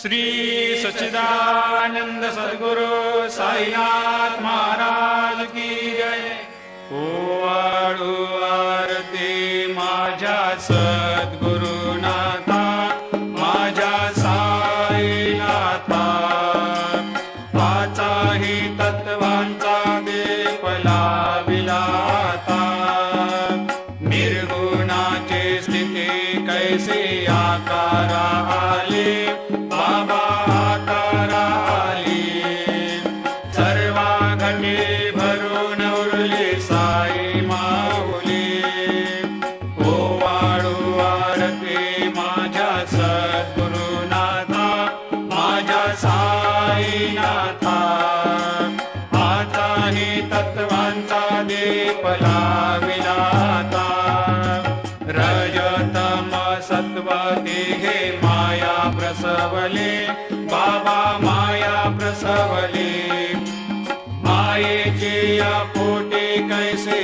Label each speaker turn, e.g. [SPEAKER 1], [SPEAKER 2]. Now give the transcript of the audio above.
[SPEAKER 1] श्री सच्चिदानंद सद्गुरु साईनाथ महाराज की जय। ओवाळू आरती माझ्या सद्गुरुनाथा, माझ्या साईनाथा, पाचाही तत्वांचा दीप लाविला आता। निर्गुणाची स्थिती कैसे आकारा आले, बाबा आकारा आली। सर्वा घटे भरून उरली साई माऊली। ओवाळू आरती माझ्या सद्गुरुनाथा, माझ्या साईनाथा, आताही तत्वांचा दीप लाविला आता। रजतम सत्व तिघे माया प्रसवले, बाबा माया प्रसवले। मायेची या पोटी कैसे